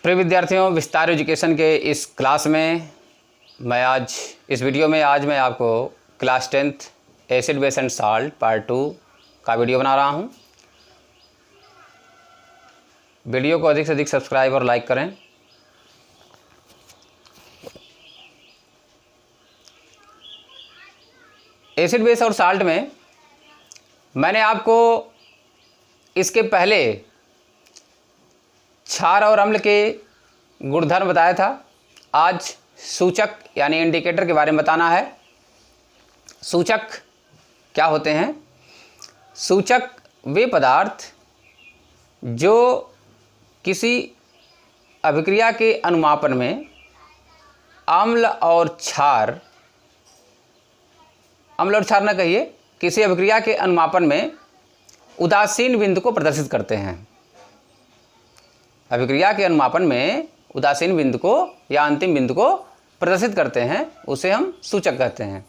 प्रिय विद्यार्थियों, विस्तार एजुकेशन के इस क्लास में इस वीडियो में आज मैं आपको class 10th acid base and salt part 2 का वीडियो बना रहा हूं। वीडियो को अधिक से अधिक सब्सक्राइब और लाइक करें। एसिड बेस और साल्ट में मैंने आपको इसके पहले क्षार और अम्ल के गुणधर्म बताया था। आज सूचक यानी इंडिकेटर के बारे में बताना है। सूचक क्या होते हैं? सूचक वे पदार्थ जो किसी अभिक्रिया के अनुमापन में अम्ल और क्षार न कहिए, किसी अभिक्रिया के अनुमापन में उदासीन बिंदु को प्रदर्शित करते हैं। अभिक्रिया के अनुमापन में उदासीन बिंदु को या अंतिम बिंदु को प्रदर्शित करते हैं, उसे हम सूचक कहते हैं।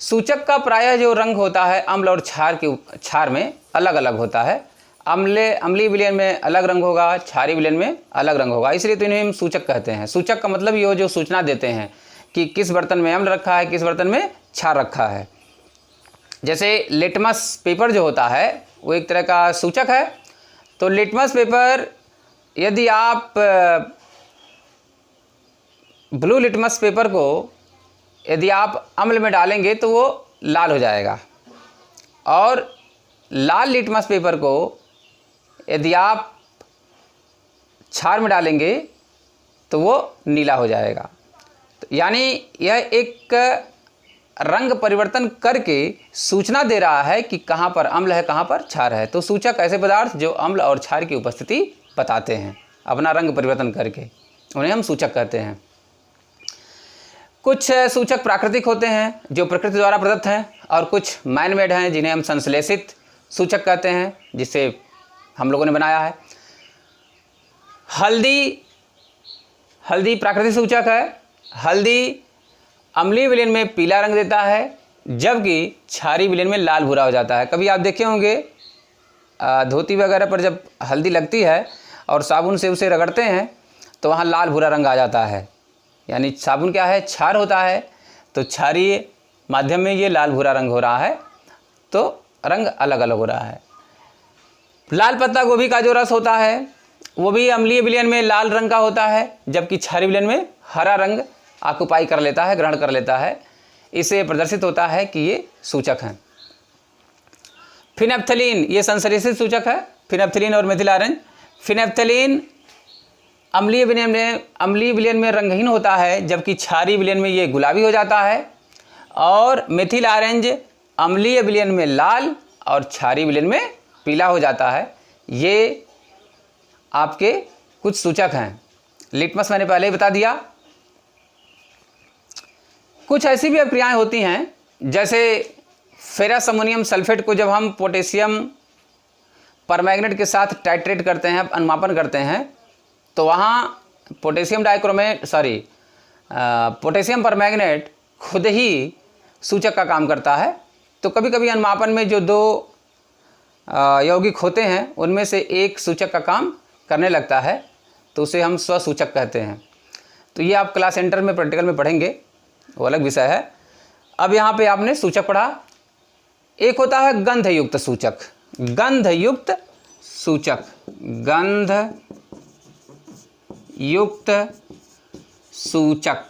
सूचक का प्रायः जो रंग होता है अम्ल और क्षार में अलग अलग होता है। अम्लीय विलयन में अलग रंग होगा, क्षारीय विलयन में अलग रंग होगा, इसलिए तो इन्हें हम सूचक कहते हैं। सूचक का मतलब ये जो सूचना देते हैं कि किस बर्तन में अम्ल रखा है, किस बर्तन में क्षार रखा है। जैसे लिटमस पेपर जो होता है वो एक तरह का सूचक है। तो लिटमस पेपर, यदि आप ब्लू लिटमस पेपर को यदि आप अम्ल में डालेंगे तो वो लाल हो जाएगा, और लाल लिटमस पेपर को यदि आप क्षार में डालेंगे तो वो नीला हो जाएगा। तो यानी यह एक रंग परिवर्तन करके सूचना दे रहा है कि कहाँ पर अम्ल है, कहाँ पर क्षार है। तो सूचक ऐसे पदार्थ जो अम्ल और क्षार की उपस्थिति बताते हैं अपना रंग परिवर्तन करके, उन्हें हम सूचक कहते हैं। कुछ सूचक प्राकृतिक होते हैं जो प्रकृति द्वारा प्रदत्त हैं, और कुछ मैन मेड हैं जिन्हें हम संश्लेषित सूचक कहते हैं, जिसे हम लोगों ने बनाया है। हल्दी प्राकृतिक सूचक है। हल्दी अम्लीय विलयन में पीला रंग देता है, जबकि क्षारीय विलयन में लाल भूरा हो जाता है। कभी आप देखे होंगे धोती वगैरह पर जब हल्दी लगती है और साबुन से उसे रगड़ते हैं तो वहाँ लाल भूरा रंग आ जाता है। यानी साबुन क्या है? क्षार होता है, तो क्षारीय माध्यम में ये लाल भूरा रंग हो रहा है, तो रंग अलग अलग हो रहा है। लाल पत्ता गोभी का जो रस होता है वो भी अम्लीय विलयन में लाल रंग का होता है, जबकि क्षारीय विलयन में हरा रंग ऑक्युपाई कर लेता है, ग्रहण कर लेता है। इससे प्रदर्शित होता है कि ये सूचक हैं। फिनेप्थलीन ये संश्लेषित सूचक है। फिनेप्थलीन और मेथिल ऑरेंज। फिनेप्थलीन अम्लीय विलयन में रंगहीन होता है, जबकि क्षारीय विलयन में ये गुलाबी हो जाता है। और मेथिल ऑरेंज अम्लीय विलयन में लाल और क्षारीय विलयन में पीला हो जाता है। ये आपके कुछ सूचक हैं। लिटमस मैंने पहले ही बता दिया। कुछ ऐसी भी अभिक्रियाएं होती हैं, जैसे फेरस अमोनियम सल्फेट को जब हम पोटेशियम परमैंगनेट के साथ टाइट्रेट करते हैं, अनुमापन करते हैं, तो वहाँ पोटेशियम परमैंगनेट खुद ही सूचक का काम करता है। तो कभी कभी अनुमापन में जो दो यौगिक होते हैं उनमें से एक सूचक का काम करने लगता है, तो उसे हम स्वसूचक कहते हैं। तो ये आप क्लास सेंटर में प्रैक्टिकल में पढ़ेंगे, वो अलग विषय है। अब यहाँ पे आपने सूचक पढ़ा। एक होता है गंधयुक्त सूचक। गंधयुक्त सूचक, गंधयुक्त सूचक,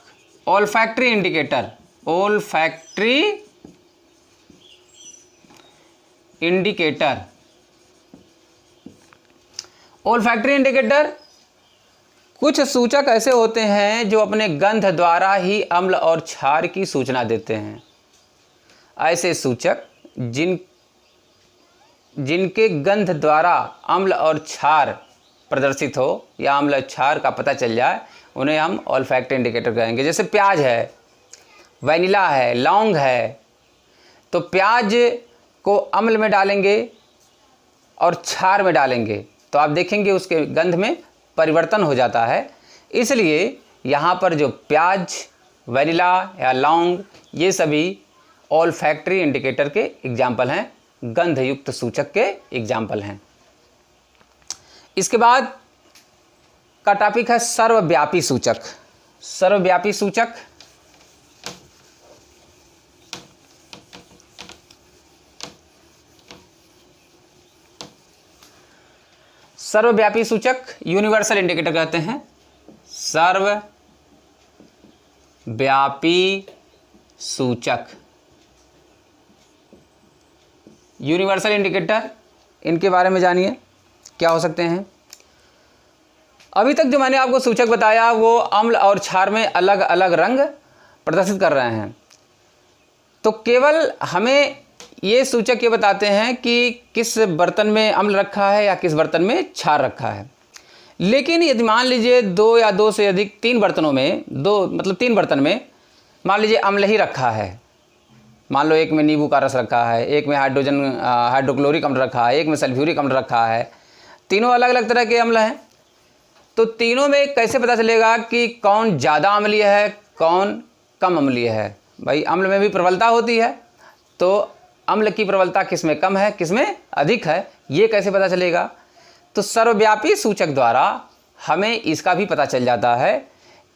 olfactory indicator. Olfactory indicator, olfactory indicator. कुछ सूचक ऐसे होते हैं जो अपने गंध द्वारा ही अम्ल और क्षार की सूचना देते हैं। ऐसे सूचक जिनके गंध द्वारा अम्ल और क्षार प्रदर्शित हो या अम्ल क्षार का पता चल जाए, उन्हें हम ओल्फैक्टरी इंडिकेटर कहेंगे। जैसे प्याज है, वैनिला है, लौंग है। तो प्याज को अम्ल में डालेंगे और क्षार में डालेंगे तो आप देखेंगे उसके गंध में परिवर्तन हो जाता है। इसलिए यहाँ पर जो प्याज, वैनिला या लौंग, ये सभी ओल्फैक्टरी इंडिकेटर के एग्जाम्पल हैं, गंधयुक्त सूचक के एग्जाम्पल हैं। इसके बाद का टॉपिक है सर्वव्यापी सूचक। सर्वव्यापी सूचक सर्वव्यापी सूचक यूनिवर्सल इंडिकेटर कहते हैं। सर्वव्यापी सूचक यूनिवर्सल इंडिकेटर, इनके बारे में जानिए क्या हो सकते हैं। अभी तक जो मैंने आपको सूचक बताया वो अम्ल और क्षार में अलग अलग रंग प्रदर्शित कर रहे हैं। तो केवल हमें ये सूचक ये बताते हैं कि किस बर्तन में अम्ल रखा है या किस बर्तन में क्षार रखा है। लेकिन यदि मान लीजिए 2 या 2 से अधिक 3 बर्तनों में, 3 बर्तन में मान लीजिए अम्ल ही रखा है, मान लो एक में नींबू का रस रखा है, एक में हाइड्रोक्लोरिक अम्ल रखा है, एक में सल्फ्यूरिक अम्ल रखा है, तीनों अलग अलग तरह के अम्ल हैं। तो तीनों में कैसे पता चलेगा कि कौन ज़्यादा अम्लीय है, कौन कम अम्लीय है? भाई अम्ल में भी प्रबलता होती है, तो अम्ल की प्रबलता किस में कम है, किस में अधिक है, ये कैसे पता चलेगा? तो सर्वव्यापी सूचक द्वारा हमें इसका भी पता चल जाता है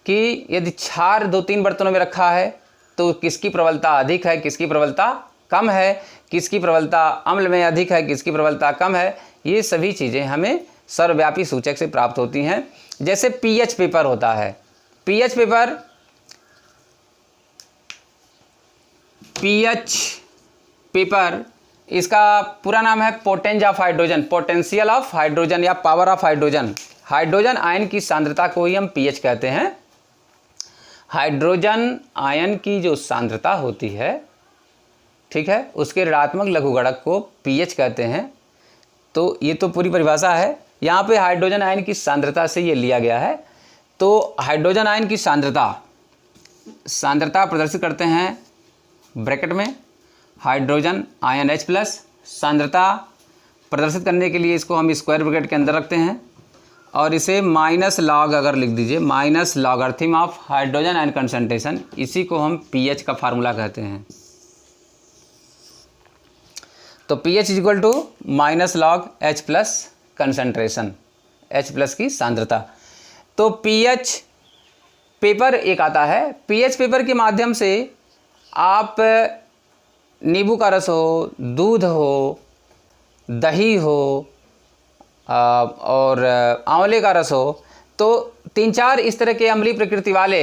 कि यदि क्षार 2-3 बर्तनों में रखा है तो किसकी प्रबलता अधिक है, किसकी प्रबलता कम है, किसकी प्रबलता अम्ल में अधिक है, किसकी प्रबलता कम है। ये सभी चीज़ें हमें सर्वव्यापी सूचक से प्राप्त होती हैं। जैसे पीएच पेपर होता है, पीएच पेपर इसका पूरा नाम है पोटेंज of hydrogen, potential of hydrogen या power of hydrogen. Hydrogen ion की सांद्रता को ही हम पीएच कहते हैं। हाइड्रोजन आयन की जो सांद्रता होती है, ठीक है, उसके ऋणात्मक लघुगणक को पीएच कहते हैं। तो ये तो पूरी परिभाषा है, यहाँ पे हाइड्रोजन आयन की सांद्रता से ये लिया गया है। तो हाइड्रोजन आयन की सांद्रता प्रदर्शित करते हैं ब्रैकेट में हाइड्रोजन आयन H+। सांद्रता प्रदर्शित करने के लिए इसको हम स्क्वायर ब्रैकेट के अंदर रखते हैं और इसे माइनस लॉग अगर लिख दीजिए, minus logarithm of hydrogen ion concentration, इसी को हम पीएच का फार्मूला कहते हैं। तो pH equal to minus log H+ concentration, H+ की सांद्रता। तो पीएच पेपर एक आता है। पीएच पेपर के माध्यम से आप नींबू का रस हो, दूध हो, दही हो और आंवले का रस हो, तो 3-4 इस तरह के अम्लीय प्रकृति वाले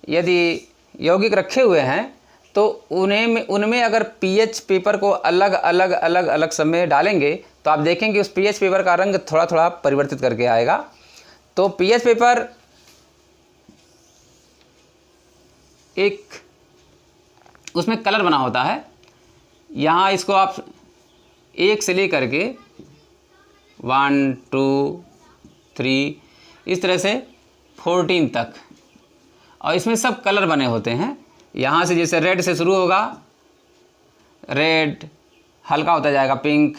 यदि यौगिक रखे हुए हैं तो उनमें अगर पीएच पेपर को अलग अलग समय डालेंगे तो आप देखेंगे उस पीएच पेपर का रंग थोड़ा थोड़ा परिवर्तित करके आएगा। तो पीएच पेपर एक उसमें कलर बना होता है। यहाँ इसको आप 1 से लेकर के 1, 2, 3 इस तरह से 14 तक, और इसमें सब कलर बने होते हैं। यहाँ से जैसे रेड से शुरू होगा, रेड हल्का होता जाएगा, पिंक,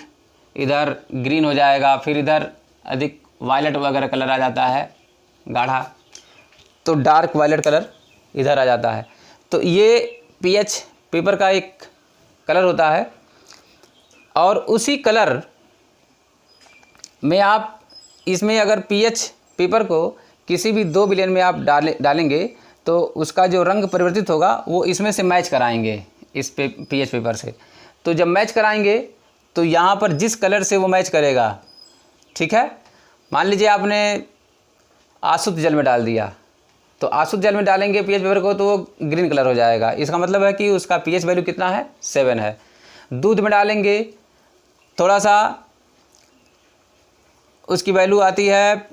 इधर ग्रीन हो जाएगा, फिर इधर अधिक वायलेट वगैरह कलर आ जाता है, गाढ़ा, तो डार्क वायलेट कलर इधर आ जाता है। तो ये पीएच पेपर का एक कलर होता है। और उसी कलर में आप इसमें अगर पीएच पेपर को किसी भी 2 विलयन में आप डालेंगे तो उसका जो रंग परिवर्तित होगा वो इसमें से मैच कराएंगे, इस पीएच पेपर से। तो जब मैच कराएंगे तो यहाँ पर जिस कलर से वो मैच करेगा, ठीक है, मान लीजिए आपने आसुत जल में डाल दिया, तो आसुत जल में डालेंगे पीएच पेपर को तो वो ग्रीन कलर हो जाएगा। इसका मतलब है कि उसका पीएच वैल्यू कितना है, 7 है। दूध में डालेंगे थोड़ा सा, उसकी वैल्यू आती है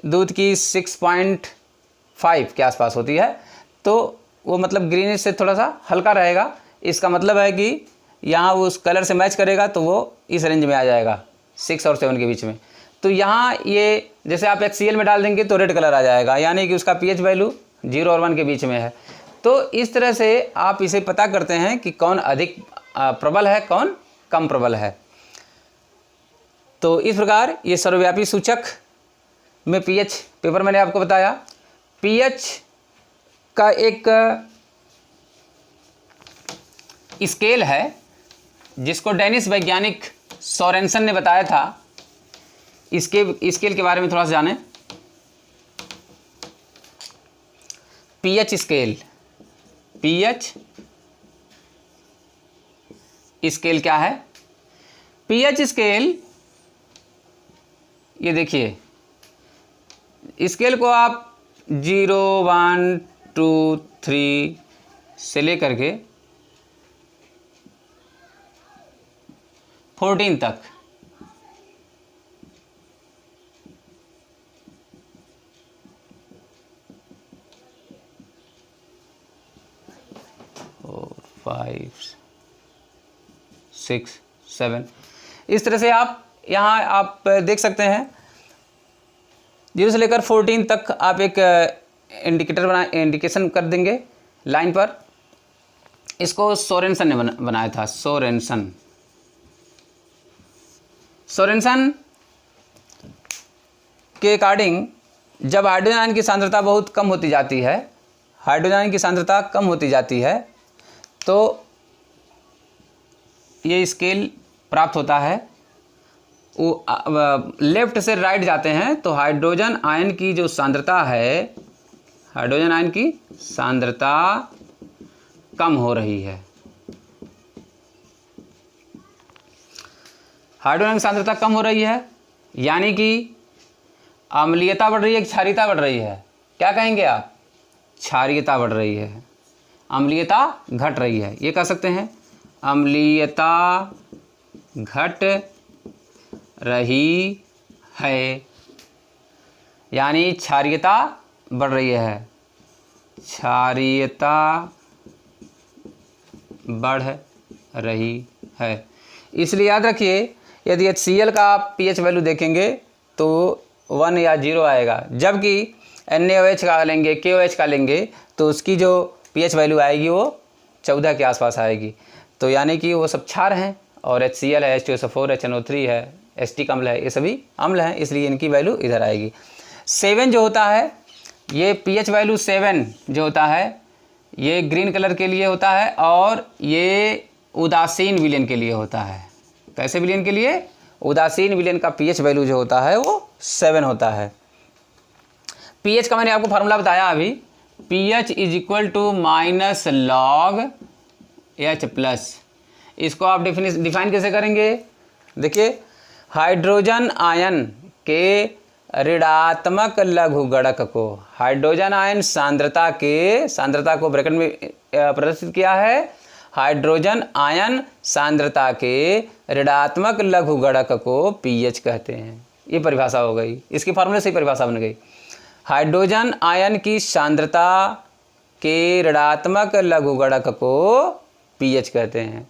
दूध की 6.5 के आसपास होती है, तो वो मतलब ग्रीनिश से थोड़ा सा हल्का रहेगा। इसका मतलब है कि यहाँ वो उस कलर से मैच करेगा तो वो इस रेंज में आ जाएगा, 6 और 7 के बीच में। तो यहाँ ये जैसे आप HCl में डाल देंगे तो रेड कलर आ जाएगा, यानी कि उसका पीएच वैल्यू 0 और 1 के बीच में है। तो इस तरह से आप इसे पता करते हैं कि कौन अधिक प्रबल है, कौन कम प्रबल है। तो इस प्रकार ये सर्वव्यापी सूचक में पीएच पेपर मैंने आपको बताया। पीएच का एक स्केल है जिसको डेनिश वैज्ञानिक सोरेनसन ने बताया था। इसके स्केल के बारे में थोड़ा सा जानें। पीएच स्केल, पीएच स्केल क्या है? पीएच स्केल, ये देखिए स्केल को आप 0, 1, 2, 3 से लेकर के 14 तक और 5, 6, 7 इस तरह से आप यहाँ आप देख सकते हैं 0 से लेकर 14 तक आप एक इंडिकेशन कर देंगे लाइन पर। इसको सोरेनसन ने बनाया था, सोरेनसन के अकॉर्डिंग जब हाइड्रोजन आयन की सांद्रता बहुत कम होती जाती है, हाइड्रोजन आयन की सांद्रता कम होती जाती है तो ये स्केल प्राप्त होता है। वो लेफ्ट से राइट जाते हैं तो हाइड्रोजन आयन की जो सांद्रता है, हाइड्रोजन आयन की सांद्रता कम हो रही है, हाइड्रोजन की सांद्रता कम हो रही है, यानी कि अम्लीयता बढ़ रही है, क्षारीयता बढ़ रही है। क्या कहेंगे आप? क्षारीयता बढ़ रही है, अम्लीयता घट रही है, ये कह सकते हैं अम्लीयता घट रही है, यानी क्षारीयता बढ़ रही है, क्षारीयता बढ़ रही है। इसलिए याद रखिए यदि HCl का आप pH वैल्यू देखेंगे तो 1 या 0 आएगा, जबकि NaOH का लेंगे, KOH का लेंगे तो उसकी जो pH वैल्यू आएगी वो 14 के आसपास आएगी। तो यानी कि वो सब क्षार हैं और HCl है, H2SO4, HNO3 है, एसिटिक अम्ल है, ये सभी अम्ल हैं, इसलिए इनकी वैल्यू इधर आएगी। 7 जो होता है, ये pH वैल्यू 7 जो होता है ये ग्रीन कलर के लिए होता है और ये उदासीन विलयन के लिए होता है। कैसे विलयन के लिए? उदासीन विलयन का pH वैल्यू जो होता है वो 7 होता है। pH का मैंने आपको फार्मूला बताया अभी, pH = -log H+। इसको आप डिफाइन कैसे करेंगे? देखिए हाइड्रोजन आयन के ऋणात्मक लघुगणक को, हाइड्रोजन आयन सांद्रता को ब्रैकेट में प्रदर्शित किया है, हाइड्रोजन आयन सांद्रता के ऋणात्मक लघुगणक को pH कहते हैं। ये परिभाषा हो गई, इसकी फार्मूले से ही परिभाषा बन गई। हाइड्रोजन आयन की सांद्रता के ऋणात्मक लघुगणक को pH कहते हैं।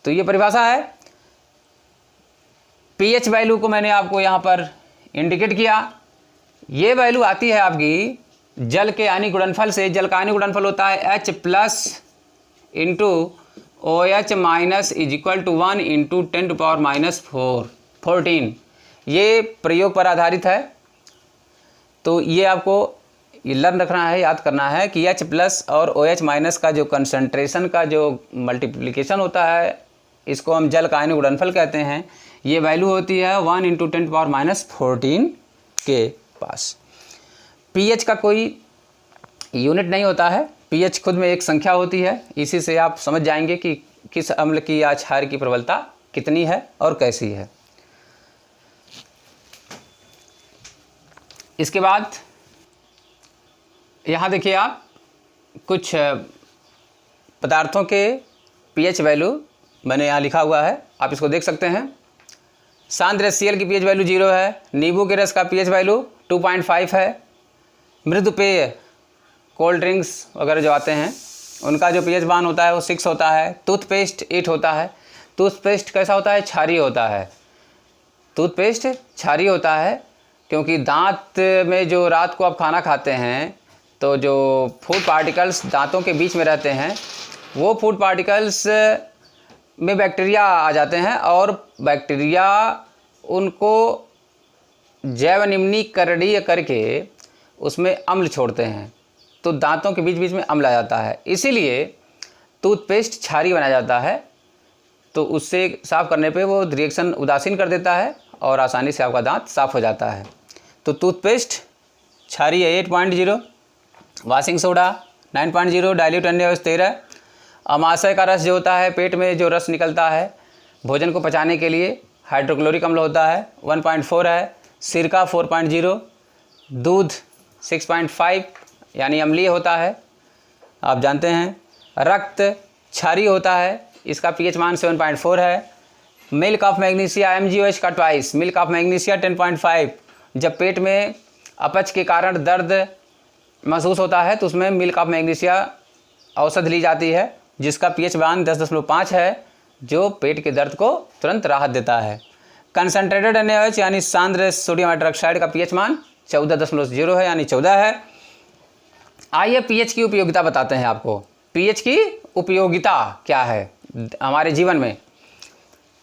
तो ये परिभाषा है। pH वैल्यू को मैंने आपको यहाँ पर इंडिकेट किया। ये वैल्यू आती है आपकी जल के आयनिक गुणनफल से। जल का आयनिक गुणनफल होता है H+ × OH- = 1 × 10⁻⁴ ये प्रयोग पर आधारित है। तो ये आपको लर्न रखना है, याद करना है कि H+ और OH- का जो कंसंट्रेशन का जो मल्टीप्लिकेशन होता है, इसको हम जल का आयनिक गुणनफल कहते हैं। ये वैल्यू होती है 1 × 10⁻⁴ के पास। pH का कोई यूनिट नहीं होता है, pH खुद में एक संख्या होती है। इसी से आप समझ जाएंगे कि किस अम्ल की या क्षार की प्रबलता कितनी है और कैसी है। इसके बाद यहाँ देखिए आप कुछ पदार्थों के pH वैल्यू मैंने यहाँ लिखा हुआ है, आप इसको देख सकते हैं। शांत HCl की pH वैल्यू 0 है, नींबू के रस का pH वैल्यू 2.5 है, मृदु पेय कोल्ड ड्रिंक्स वगैरह जो आते हैं उनका जो pH मान होता है वो 6 होता है। टूथपेस्ट 8 होता है। टूथपेस्ट कैसा होता है? क्षारीय होता है। टूथपेस्ट क्षारीय होता है क्योंकि दांत में जो रात को आप खाना खाते हैं तो जो फूड पार्टिकल्स दांतों के बीच में रहते हैं, वो फूड पार्टिकल्स में बैक्टीरिया आ जाते हैं और बैक्टीरिया उनको जैव निम्नीकरणीय करके उसमें अम्ल छोड़ते हैं, तो दांतों के बीच बीच में अम्ल आ जाता है। इसीलिए टूथपेस्ट क्षारीय बनाया जाता है। तो उससे साफ़ करने पे वो रिएक्शन उदासीन कर देता है और आसानी से आपका दांत साफ़ हो जाता है। तो टूथपेस्ट क्षारीय 8.0, वॉशिंग सोडा 9.0 डाइल्यूट अन्य 13। अमाशय का रस जो होता है, पेट में जो रस निकलता है भोजन को पचाने के लिए, हाइड्रोक्लोरिक अम्ल होता है 1.4 है। सिरका 4.0, दूध 6.5 यानी अम्लीय होता है, आप जानते हैं। रक्त क्षारीय होता है, इसका pH मान 7.4 है। मिल्क ऑफ मैग्नीशिया MgOH का ट्वाइस, मिल्क ऑफ मैग्नीशिया 10.5। जब पेट में अपच के कारण दर्द महसूस होता है तो उसमें मिल्क ऑफ मैग्नीशिया औषध ली जाती है, जिसका pH मान 10.5 है, जो पेट के दर्द को तुरंत राहत देता है। कंसनट्रेटेड NaOH यानी सांद्र सोडियम हाइड्रोक्साइड का pH मान 14.0 है यानी 14 है। आइए pH की उपयोगिता बताते हैं आपको। pH की उपयोगिता क्या है हमारे जीवन में।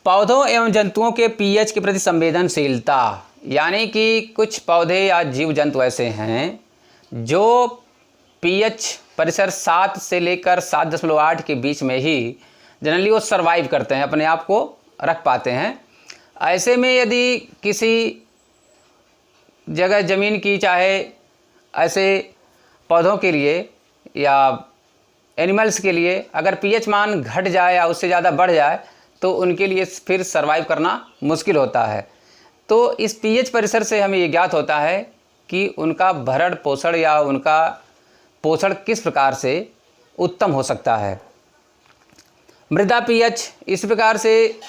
पौधों एवं जंतुओं के pH के प्रति संवेदनशीलता, यानी कि कुछ पौधे या जीव जंतु ऐसे हैं जो pH परिसर 7 से लेकर 7.8 के बीच में ही जनरली वो सर्वाइव करते हैं, अपने आप को रख पाते हैं। ऐसे में यदि किसी जगह ज़मीन की, चाहे ऐसे पौधों के लिए या एनिमल्स के लिए अगर pH मान घट जाए या उससे ज़्यादा बढ़ जाए तो उनके लिए फिर सर्वाइव करना मुश्किल होता है। तो इस pH परिसर से हमें ये ज्ञात होता है कि उनका भरण पोषण या उनका पोषण किस प्रकार से उत्तम हो सकता है। मृदा pH, इस प्रकार से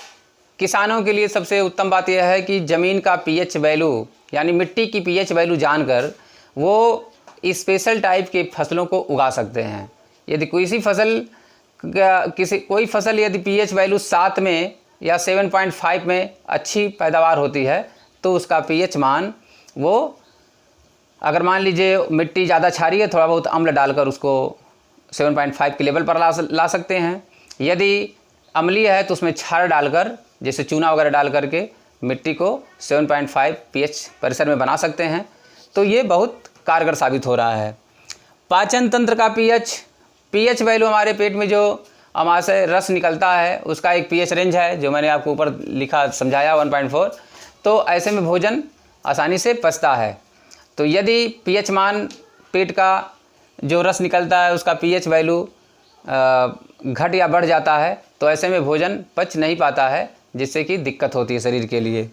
किसानों के लिए सबसे उत्तम बात यह है कि ज़मीन का pH वैल्यू यानी मिट्टी की pH वैल्यू जानकर वो स्पेशल टाइप के फसलों को उगा सकते हैं। यदि कोई फसल यदि pH वैल्यू 7 में या 7.5 में अच्छी पैदावार होती है तो उसका pH मान, वो अगर मान लीजिए मिट्टी ज़्यादा क्षारीय है, थोड़ा बहुत अम्ल डालकर उसको 7.5 के लेवल पर ला सकते हैं। यदि अम्लीय है तो उसमें क्षार डालकर, जैसे चूना वगैरह डाल करके मिट्टी को 7.5 pH परिसर में बना सकते हैं। तो ये बहुत कारगर साबित हो रहा है। पाचन तंत्र का pH वैल्यू, हमारे पेट में जो अमाशय रस निकलता है उसका एक pH रेंज है जो मैंने आपको ऊपर लिखा समझाया 1.4। तो ऐसे में भोजन आसानी से पचता है। तो यदि pH मान पेट का जो रस निकलता है उसका pH वैल्यू घट या बढ़ जाता है तो ऐसे में भोजन पच नहीं पाता है, जिससे कि दिक्कत होती है शरीर के लिए।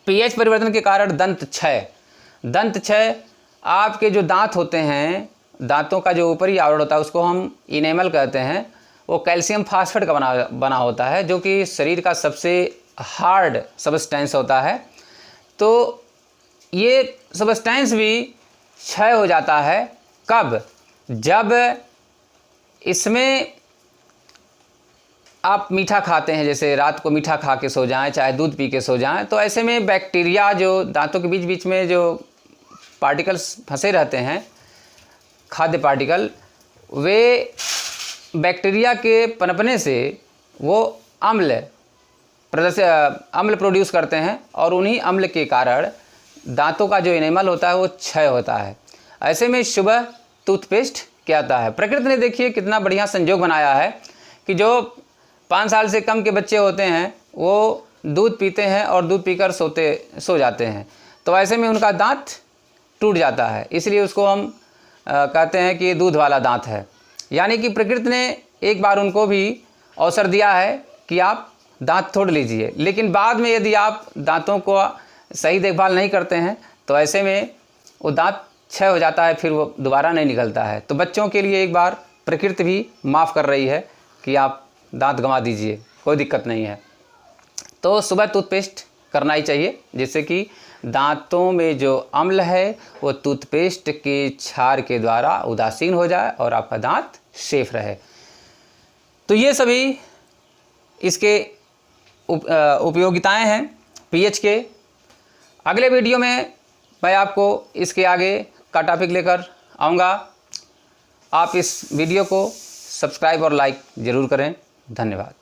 pH परिवर्तन के कारण दंत क्षय, आपके जो दांत होते हैं, दांतों का जो ऊपरी आवरण होता है उसको हम इनेमल कहते हैं। वो कैल्शियम फास्फेट का बना होता है, जो कि शरीर का सबसे हार्ड सब्सटेंस होता है। तो ये सब्सटेंस भी क्षय हो जाता है। कब? जब इसमें आप मीठा खाते हैं, जैसे रात को मीठा खा के सो जाएं, चाहे दूध पी के सो जाएं, तो ऐसे में बैक्टीरिया जो दांतों के बीच बीच में जो पार्टिकल्स फंसे रहते हैं, खाद्य पार्टिकल, वे बैक्टीरिया के पनपने से वो अम्ल प्रोड्यूस करते हैं और उन्हीं अम्ल के कारण दांतों का जो इनेमल होता है वो क्षय होता है। ऐसे में सुबह टूथपेस्ट क्या आता है। प्रकृति ने देखिए कितना बढ़िया संजोग बनाया है कि जो 5 साल से कम के बच्चे होते हैं वो दूध पीते हैं और दूध पीकर सो जाते हैं। तो ऐसे में उनका दांत टूट जाता है, इसलिए उसको हम कहते हैं कि ये दूध वाला दांत है। यानी कि प्रकृति ने एक बार उनको भी अवसर दिया है कि आप दांत तोड़ लीजिए, लेकिन बाद में यदि आप दांतों को सही देखभाल नहीं करते हैं तो ऐसे में वो दांत क्षय हो जाता है, फिर वो दोबारा नहीं निकलता है। तो बच्चों के लिए एक बार प्रकृति भी माफ़ कर रही है कि आप दांत गंवा दीजिए, कोई दिक्कत नहीं है। तो सुबह टूथपेस्ट करना ही चाहिए, जिससे कि दांतों में जो अम्ल है वो टूथपेस्ट के क्षार के द्वारा उदासीन हो जाए और आपका दांत सेफ रहे। तो ये सभी इसके उपयोगिताएं हैं pH के। अगले वीडियो में मैं आपको इसके आगे का टॉपिक लेकर आऊँगा। आप इस वीडियो को सब्सक्राइब और लाइक ज़रूर करें। धन्यवाद।